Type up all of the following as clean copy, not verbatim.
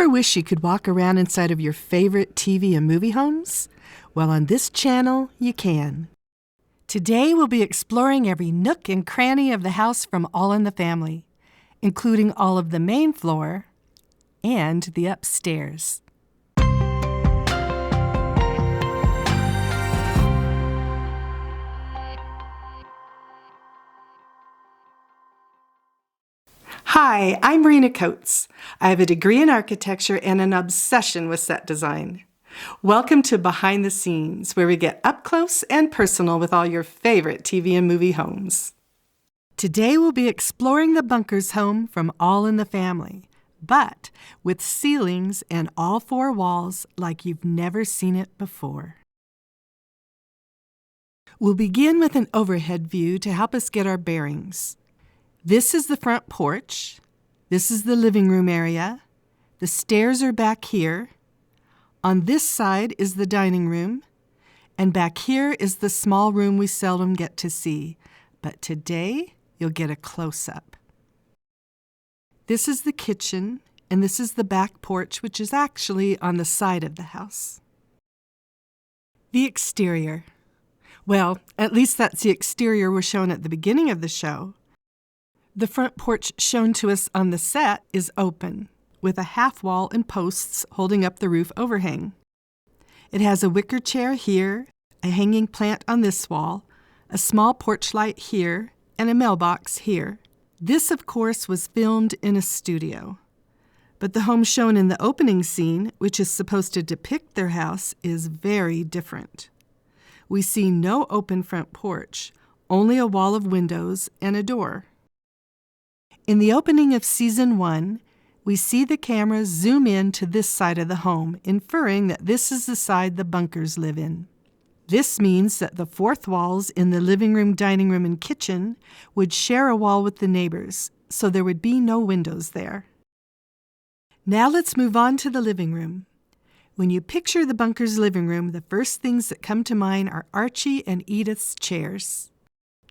Ever wish you could walk around inside of your favorite TV and movie homes? Well, on this channel, you can. Today, we'll be exploring every nook and cranny of the house from All in the Family, including all of the main floor and the upstairs. Hi, I'm Marina Coates. I have a degree in architecture and an obsession with set design. Welcome to Behind the Scenes, where we get up close and personal with all your favorite TV and movie homes. Today we'll be exploring the Bunkers home from All in the Family, but with ceilings and all four walls like you've never seen it before. We'll begin with an overhead view to help us get our bearings. This is the front porch. This is the living room area. The stairs are back here. On this side is the dining room. And back here is the small room we seldom get to see. But today, you'll get a close-up. This is the kitchen, and this is the back porch, which is actually on the side of the house. The exterior. Well, at least that's the exterior we're shown at the beginning of the show. The front porch shown to us on the set is open, with a half wall and posts holding up the roof overhang. It has a wicker chair here, a hanging plant on this wall, a small porch light here, and a mailbox here. This, of course, was filmed in a studio. But the home shown in the opening scene, which is supposed to depict their house, is very different. We see no open front porch, only a wall of windows and a door. In the opening of Season 1, we see the camera zoom in to this side of the home, inferring that this is the side the Bunkers live in. This means that the fourth walls in the living room, dining room, and kitchen would share a wall with the neighbors, so there would be no windows there. Now let's move on to the living room. When you picture the Bunkers' living room, the first things that come to mind are Archie and Edith's chairs.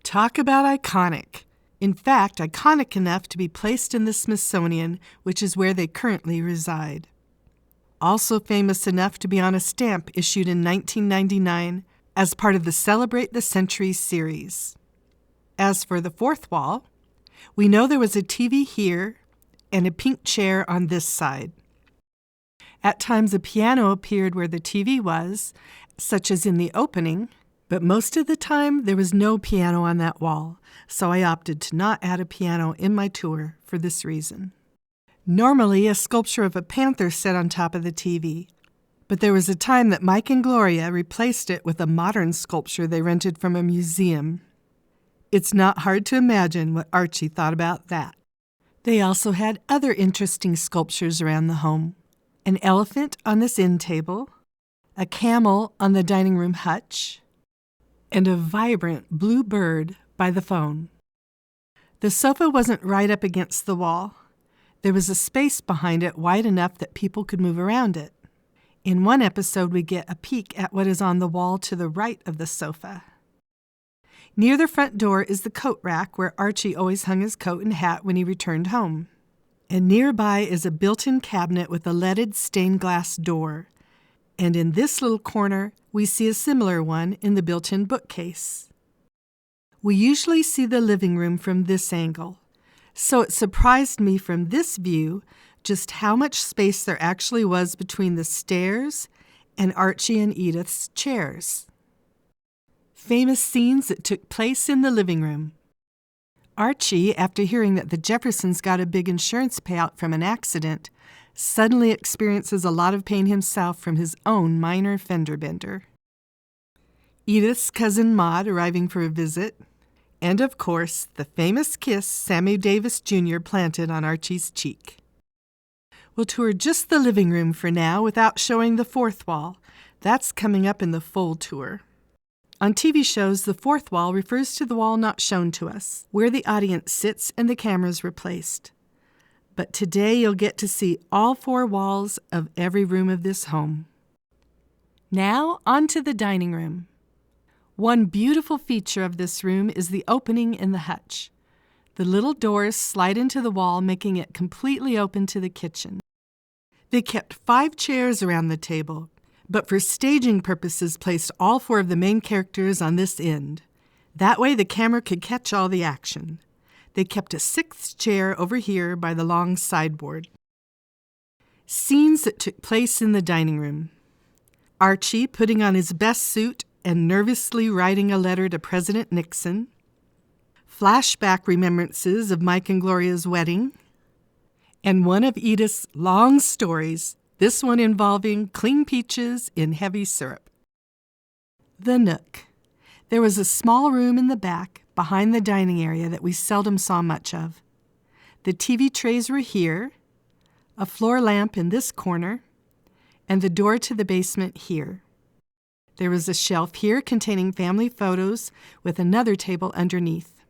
Talk about iconic. In fact, iconic enough to be placed in the Smithsonian, which is where they currently reside. Also famous enough to be on a stamp issued in 1999 as part of the Celebrate the Century series. As for the fourth wall, we know there was a TV here and a pink chair on this side. At times a piano appeared where the TV was, such as in the opening, but most of the time there was no piano on that wall, so I opted to not add a piano in my tour for this reason. Normally, a sculpture of a panther sat on top of the TV, but there was a time that Mike and Gloria replaced it with a modern sculpture they rented from a museum. It's not hard to imagine what Archie thought about that. They also had other interesting sculptures around the home. An elephant on this end table, a camel on the dining room hutch, and a vibrant blue bird by the phone. The sofa wasn't right up against the wall. There was a space behind it wide enough that people could move around it. In one episode, we get a peek at what is on the wall to the right of the sofa. Near the front door is the coat rack where Archie always hung his coat and hat when he returned home. And nearby is a built-in cabinet with a leaded stained glass door. And in this little corner, we see a similar one in the built-in bookcase. We usually see the living room from this angle, so it surprised me from this view just how much space there actually was between the stairs and Archie and Edith's chairs. Famous scenes that took place in the living room. Archie, after hearing that the Jeffersons got a big insurance payout from an accident, suddenly experiences a lot of pain himself from his own minor fender bender. Edith's cousin Maud arriving for a visit, and of course, the famous kiss Sammy Davis Jr. planted on Archie's cheek. We'll tour just the living room for now without showing the fourth wall. That's coming up in the full tour. On TV shows, the fourth wall refers to the wall not shown to us, where the audience sits and the camera's replaced. But today you'll get to see all four walls of every room of this home. Now, on to the dining room. One beautiful feature of this room is the opening in the hutch. The little doors slide into the wall, making it completely open to the kitchen. They kept 5 chairs around the table, but for staging purposes placed all 4 of the main characters on this end. That way the camera could catch all the action. They kept a 6th chair over here by the long sideboard. Scenes that took place in the dining room. Archie putting on his best suit and nervously writing a letter to President Nixon. Flashback remembrances of Mike and Gloria's wedding. And one of Edith's long stories, this one involving clean peaches in heavy syrup. The Nook. There was a small room in the back, behind the dining area, that we seldom saw much of. The TV trays were here, a floor lamp in this corner, and the door to the basement here. There was a shelf here containing family photos with another table underneath.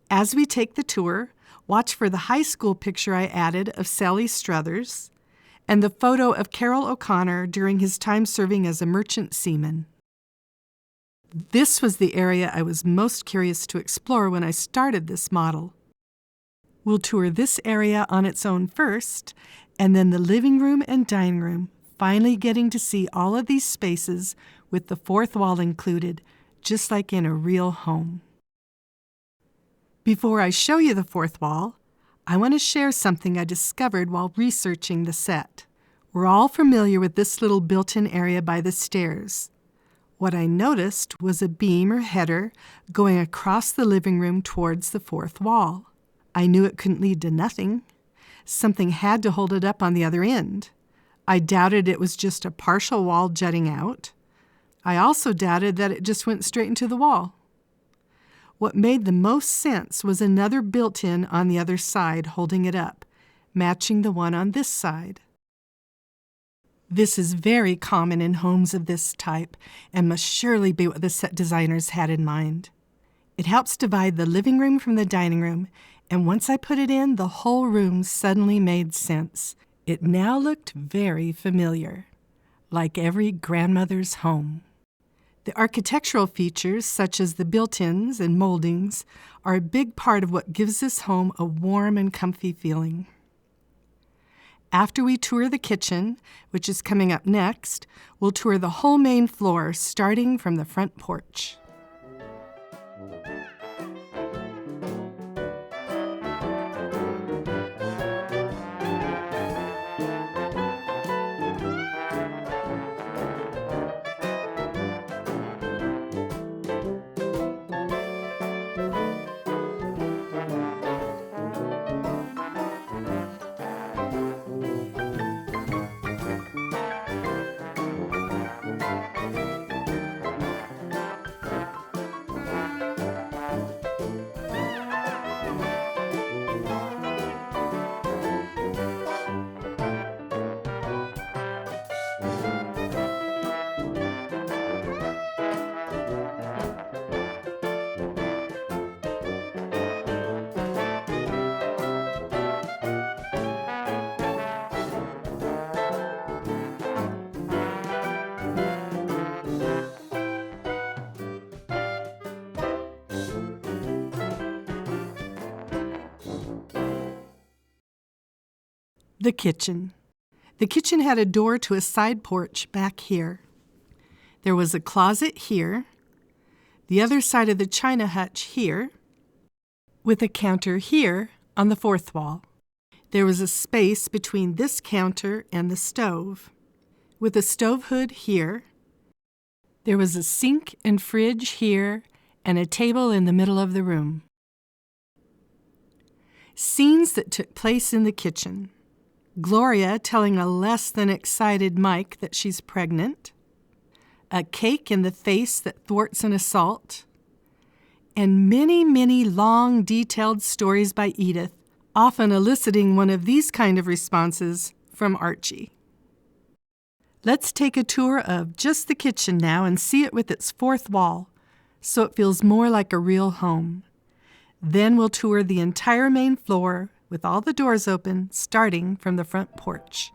As we take the tour, watch for the high school picture I added of Sally Struthers and the photo of Carroll O'Connor during his time serving as a merchant seaman. This was the area I was most curious to explore when I started this model. We'll tour this area on its own first, and then the living room and dining room, finally getting to see all of these spaces with the 4th wall included, just like in a real home. Before I show you the 4th wall, I want to share something I discovered while researching the set. We're all familiar with this little built-in area by the stairs. What I noticed was a beam or header going across the living room towards the 4th wall. I knew it couldn't lead to nothing. Something had to hold it up on the other end. I doubted it was just a partial wall jutting out. I also doubted that it just went straight into the wall. What made the most sense was another built-in on the other side holding it up, matching the one on this side. This is very common in homes of this type and must surely be what the set designers had in mind. It helps divide the living room from the dining room, and once I put it in, the whole room suddenly made sense. It now looked very familiar, like every grandmother's home. The architectural features, such as the built-ins and moldings, are a big part of what gives this home a warm and comfy feeling. After we tour the kitchen, which is coming up next, we'll tour the whole main floor, starting from the front porch. The kitchen. The kitchen had a door to a side porch back here. There was a closet here, the other side of the china hutch here, with a counter here on the 4th wall. There was a space between this counter and the stove, with a stove hood here. There was a sink and fridge here and a table in the middle of the room. Scenes that took place in the kitchen. Gloria telling a less than excited Mike that she's pregnant, a cake in the face that thwarts an assault, and many, many long, detailed stories by Edith, often eliciting one of these kind of responses from Archie. Let's take a tour of just the kitchen now and see it with its 4th wall, so it feels more like a real home. Then we'll tour the entire main floor with all the doors open, starting from the front porch.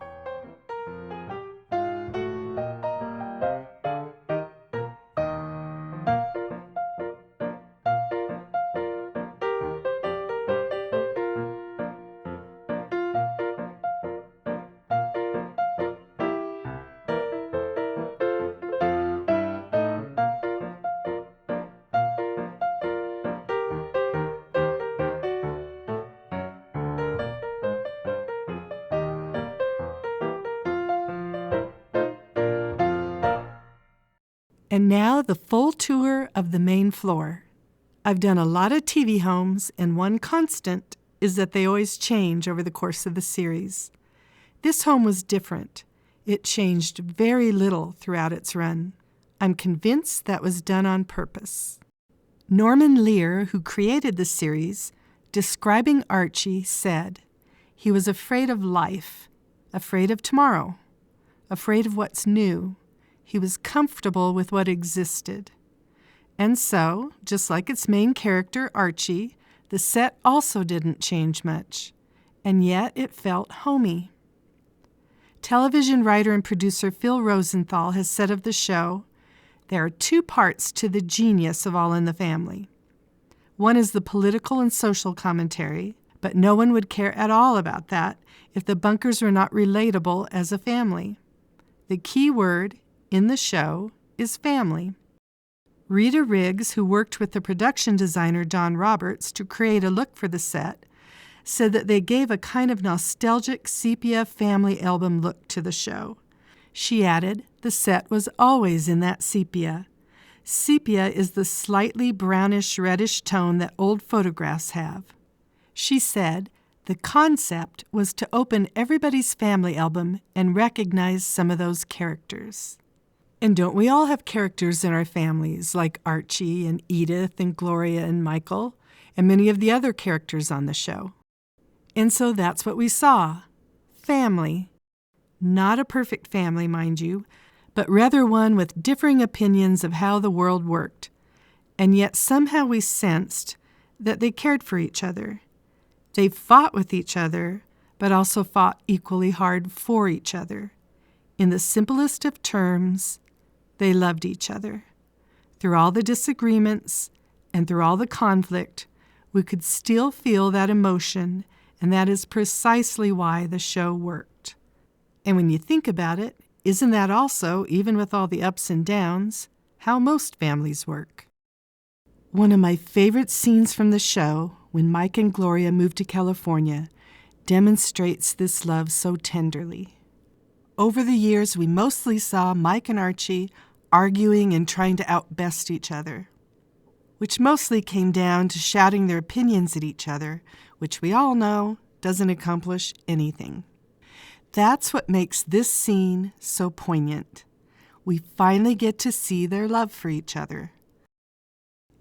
And now the full tour of the main floor. I've done a lot of TV homes, and one constant is that they always change over the course of the series. This home was different. It changed very little throughout its run. I'm convinced that was done on purpose. Norman Lear, who created the series, describing Archie, said, "He was afraid of life, afraid of tomorrow, afraid of what's new. He was comfortable with what existed." And so, just like its main character, Archie, the set also didn't change much, and yet it felt homey. Television writer and producer Phil Rosenthal has said of the show, "There are two parts to the genius of All in the Family. One is the political and social commentary, but no one would care at all about that if the Bunkers were not relatable as a family. The key word in the show is family." Rita Riggs, who worked with the production designer John Roberts to create a look for the set, said that they gave a kind of nostalgic sepia family album look to the show. She added, "The set was always in that sepia. Sepia is the slightly brownish-reddish tone that old photographs have." She said, "The concept was to open everybody's family album and recognize some of those characters." And don't we all have characters in our families, like Archie and Edith and Gloria and Michael, and many of the other characters on the show? And so that's what we saw. Family. Not a perfect family, mind you, but rather one with differing opinions of how the world worked. And yet somehow we sensed that they cared for each other. They fought with each other, but also fought equally hard for each other. In the simplest of terms, they loved each other. Through all the disagreements and through all the conflict, we could still feel that emotion, and that is precisely why the show worked. And when you think about it, isn't that also, even with all the ups and downs, how most families work? One of my favorite scenes from the show, when Mike and Gloria moved to California, demonstrates this love so tenderly. Over the years, we mostly saw Mike and Archie arguing and trying to outbest each other, which mostly came down to shouting their opinions at each other, which we all know doesn't accomplish anything. That's what makes this scene so poignant. We finally get to see their love for each other.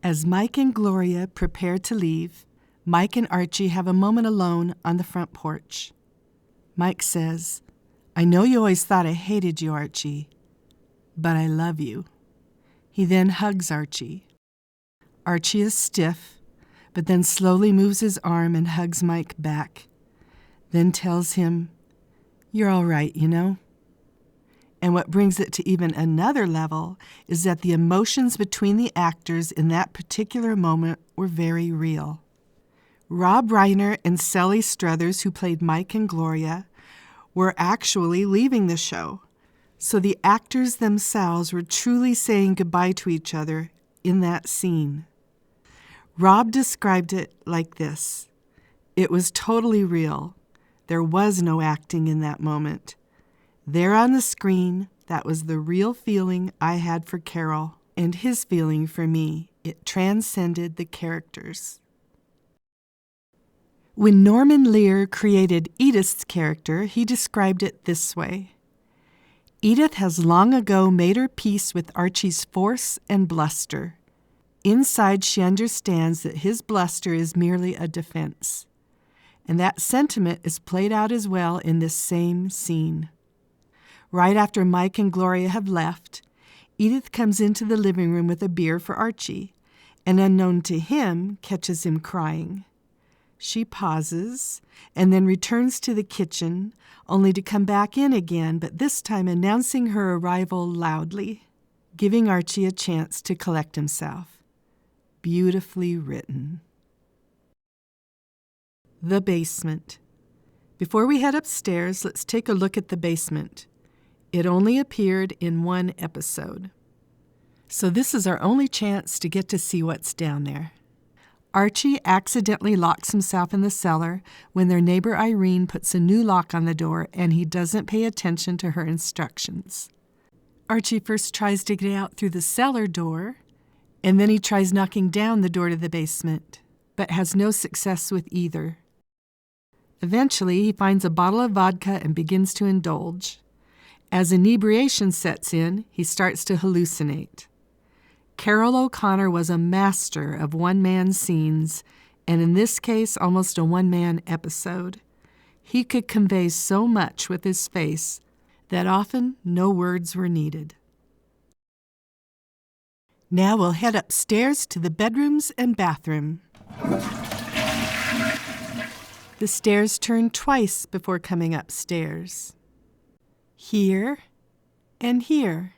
As Mike and Gloria prepare to leave, Mike and Archie have a moment alone on the front porch. Mike says, "I know you always thought I hated you, Archie, but I love you." He then hugs Archie. Archie is stiff, but then slowly moves his arm and hugs Mike back, then tells him, "You're all right, you know." And what brings it to even another level is that the emotions between the actors in that particular moment were very real. Rob Reiner and Sally Struthers, who played Mike and Gloria, were actually leaving the show. So the actors themselves were truly saying goodbye to each other in that scene. Rob described it like this: "It was totally real. There was no acting in that moment. There on the screen, that was the real feeling I had for Carroll and his feeling for me. It transcended the characters." When Norman Lear created Edith's character, he described it this way: "Edith has long ago made her peace with Archie's force and bluster. Inside, she understands that his bluster is merely a defense. And that sentiment is played out as well in this same scene. Right after Mike and Gloria have left, Edith comes into the living room with a beer for Archie, and unknown to him, catches him crying. She pauses and then returns to the kitchen, only to come back in again, but this time announcing her arrival loudly, giving Archie a chance to collect himself. Beautifully written. The basement. Before we head upstairs, let's take a look at the basement. It only appeared in one episode. So this is our only chance to get to see what's down there. Archie accidentally locks himself in the cellar when their neighbor Irene puts a new lock on the door and he doesn't pay attention to her instructions. Archie first tries to get out through the cellar door, and then he tries knocking down the door to the basement, but has no success with either. Eventually, he finds a bottle of vodka and begins to indulge. As inebriation sets in, he starts to hallucinate. Carroll O'Connor was a master of one-man scenes, and in this case, almost a one-man episode. He could convey so much with his face that often no words were needed. Now we'll head upstairs to the bedrooms and bathroom. The stairs turn twice before coming upstairs. Here and here.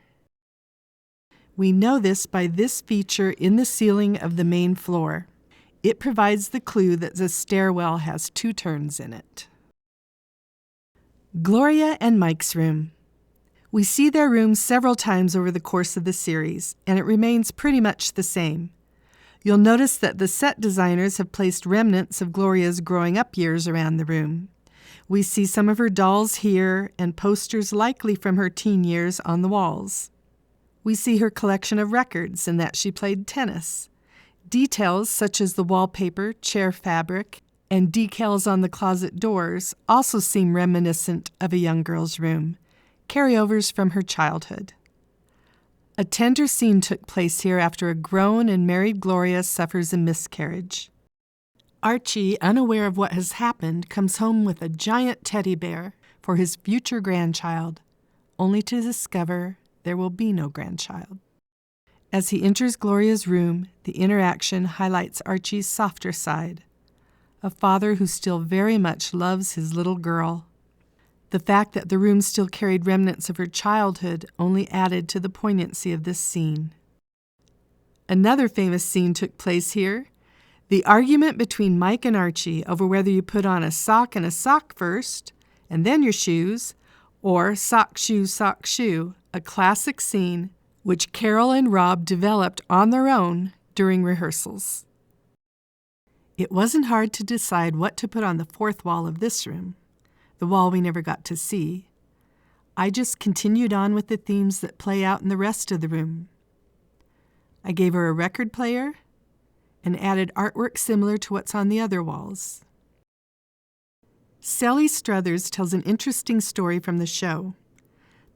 We know this by this feature in the ceiling of the main floor. It provides the clue that the stairwell has 2 turns in it. Gloria and Mike's room. We see their room several times over the course of the series, and it remains pretty much the same. You'll notice that the set designers have placed remnants of Gloria's growing up years around the room. We see some of her dolls here and posters likely from her teen years on the walls. We see her collection of records and that she played tennis. Details such as the wallpaper, chair fabric, and decals on the closet doors also seem reminiscent of a young girl's room, carryovers from her childhood. A tender scene took place here after a grown and married Gloria suffers a miscarriage. Archie, unaware of what has happened, comes home with a giant teddy bear for his future grandchild, only to discover there will be no grandchild. As he enters Gloria's room, the interaction highlights Archie's softer side, a father who still very much loves his little girl. The fact that the room still carried remnants of her childhood only added to the poignancy of this scene. Another famous scene took place here, the argument between Mike and Archie over whether you put on a sock and a sock first, and then your shoes, or sock, shoe, a classic scene which Carroll and Rob developed on their own during rehearsals. It wasn't hard to decide what to put on the 4th wall of this room, the wall we never got to see. I just continued on with the themes that play out in the rest of the room. I gave her a record player and added artwork similar to what's on the other walls. Sally Struthers tells an interesting story from the show.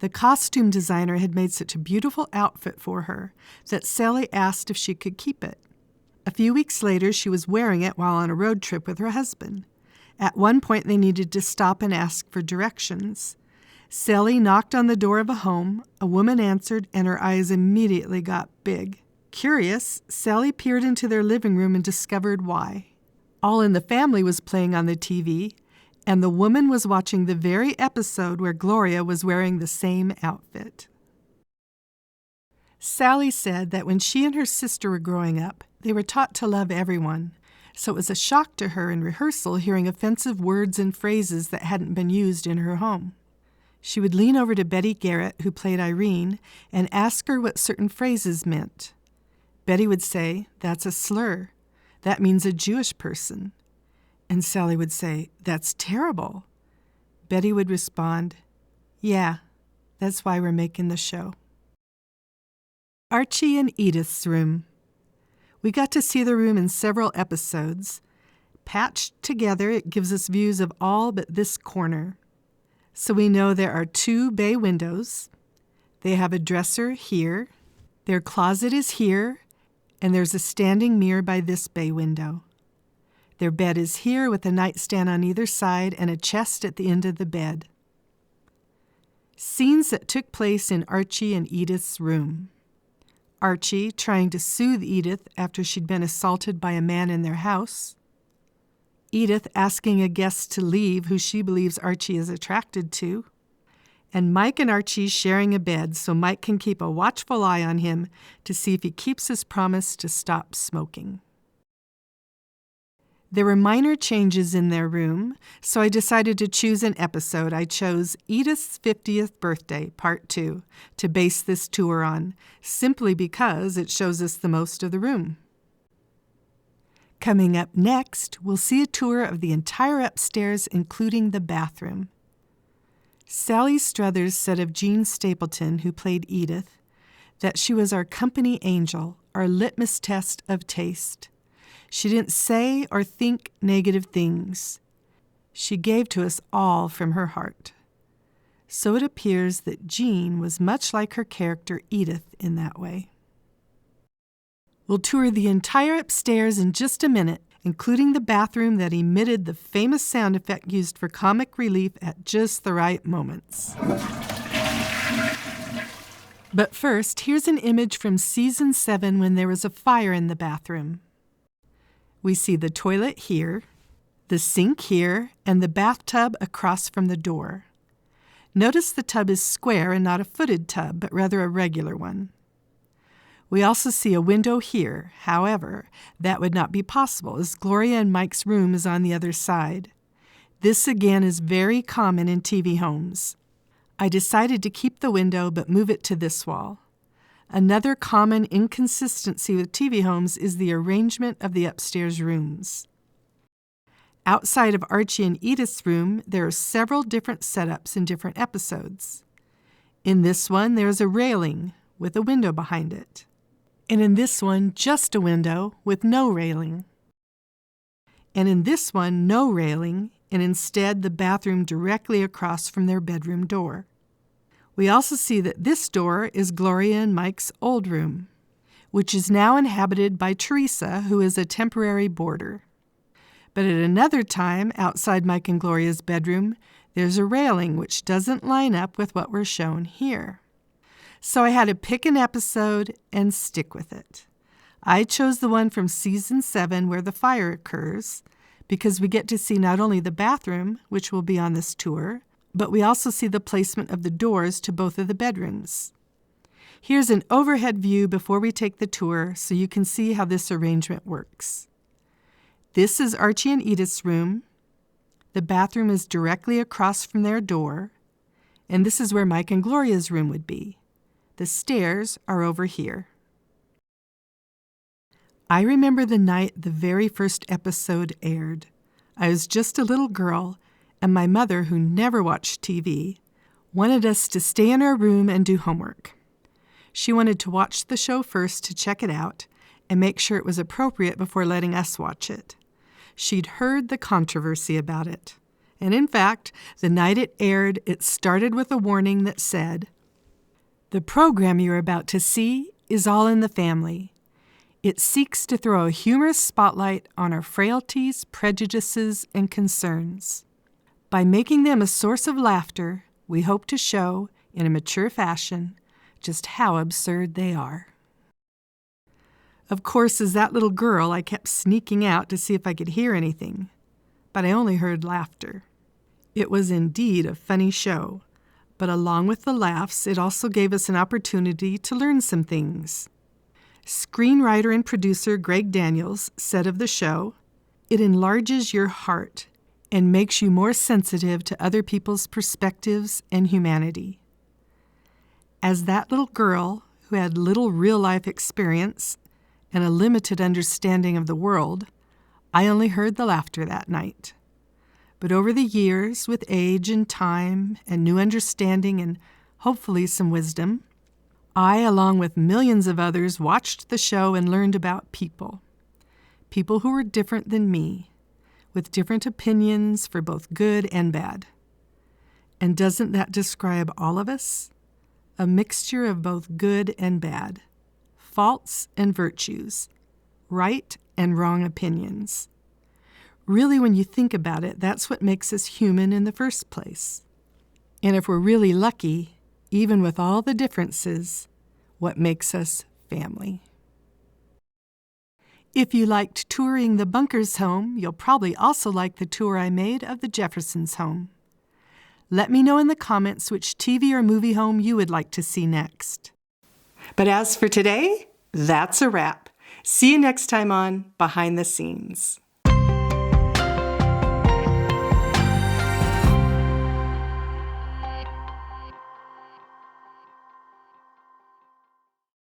The costume designer had made such a beautiful outfit for her that Sally asked if she could keep it. A few weeks later, she was wearing it while on a road trip with her husband. At one point, they needed to stop and ask for directions. Sally knocked on the door of a home, a woman answered, and her eyes immediately got big. Curious, Sally peered into their living room and discovered why. All in the Family was playing on the TV, and the woman was watching the very episode where Gloria was wearing the same outfit. Sally said that when she and her sister were growing up, they were taught to love everyone, so it was a shock to her in rehearsal hearing offensive words and phrases that hadn't been used in her home. She would lean over to Betty Garrett, who played Irene, and ask her what certain phrases meant. Betty would say, "That's a slur. That means a Jewish person." And Sally would say, "That's terrible." Betty would respond, "Yeah, that's why we're making the show." Archie and Edith's room. We got to see the room in several episodes. Patched together, it gives us views of all but this corner. So we know there are 2 bay windows. They have a dresser here. Their closet is here, and there's a standing mirror by this bay window. Their bed is here with a nightstand on either side and a chest at the end of the bed. Scenes that took place in Archie and Edith's room. Archie trying to soothe Edith after she'd been assaulted by a man in their house. Edith asking a guest to leave who she believes Archie is attracted to. And Mike and Archie sharing a bed so Mike can keep a watchful eye on him to see if he keeps his promise to stop smoking. There were minor changes in their room, so I decided to choose an episode. I chose Edith's 50th birthday, part 2, to base this tour on, simply because it shows us the most of the room. Coming up next, we'll see a tour of the entire upstairs, including the bathroom. Sally Struthers said of Jean Stapleton, who played Edith, that she was our company angel, our litmus test of taste. She didn't say or think negative things. She gave to us all from her heart. So it appears that Jean was much like her character Edith in that way. We'll tour the entire upstairs in just a minute, including the bathroom that emitted the famous sound effect used for comic relief at just the right moments. But first, here's an image from Season 7 when there was a fire in the bathroom. We see the toilet here, the sink here, and the bathtub across from the door. Notice the tub is square and not a footed tub, but rather a regular one. We also see a window here. However, that would not be possible, as Gloria and Mike's room is on the other side. This again is very common in TV homes. I decided to keep the window but move it to this wall. Another common inconsistency with TV homes is the arrangement of the upstairs rooms. Outside of Archie and Edith's room, there are several different setups in different episodes. In this one, there is a railing with a window behind it. And in this one, just a window with no railing. And in this one, no railing, and instead the bathroom directly across from their bedroom door. We also see that this door is Gloria and Mike's old room, which is now inhabited by Teresa, who is a temporary boarder. But at another time, outside Mike and Gloria's bedroom, there's a railing which doesn't line up with what we're shown here. So I had to pick an episode and stick with it. I chose the one from Season 7 where the fire occurs, because we get to see not only the bathroom, which will be on this tour, but we also see the placement of the doors to both of the bedrooms. Here's an overhead view before we take the tour so you can see how this arrangement works. This is Archie and Edith's room. The bathroom is directly across from their door, and this is where Mike and Gloria's room would be. The stairs are over here. I remember the night the very first episode aired. I was just a little girl, and my mother, who never watched TV, wanted us to stay in our room and do homework. She wanted to watch the show first to check it out and make sure it was appropriate before letting us watch it. She'd heard the controversy about it. And in fact, the night it aired, it started with a warning that said, "The program you're about to see is all in the family. It seeks to throw a humorous spotlight on our frailties, prejudices, and concerns. By making them a source of laughter, we hope to show, in a mature fashion, just how absurd they are." Of course, as that little girl, I kept sneaking out to see if I could hear anything, but I only heard laughter. It was indeed a funny show. But along with the laughs, it also gave us an opportunity to learn some things. Screenwriter and producer Greg Daniels said of the show, "It enlarges your heart and makes you more sensitive to other people's perspectives and humanity." As that little girl, who had little real-life experience and a limited understanding of the world, I only heard the laughter that night. But over the years, with age and time and new understanding and hopefully some wisdom, I, along with millions of others, watched the show and learned about people. People who were different than me, with different opinions for both good and bad. And doesn't that describe all of us? A mixture of both good and bad, faults and virtues, right and wrong opinions. Really, when you think about it, that's what makes us human in the first place. And if we're really lucky, even with all the differences, what makes us family. If you liked touring the Bunkers home, you'll probably also like the tour I made of the Jeffersons home. Let me know in the comments which TV or movie home you would like to see next. But as for today, that's a wrap. See you next time on Behind the Scenes.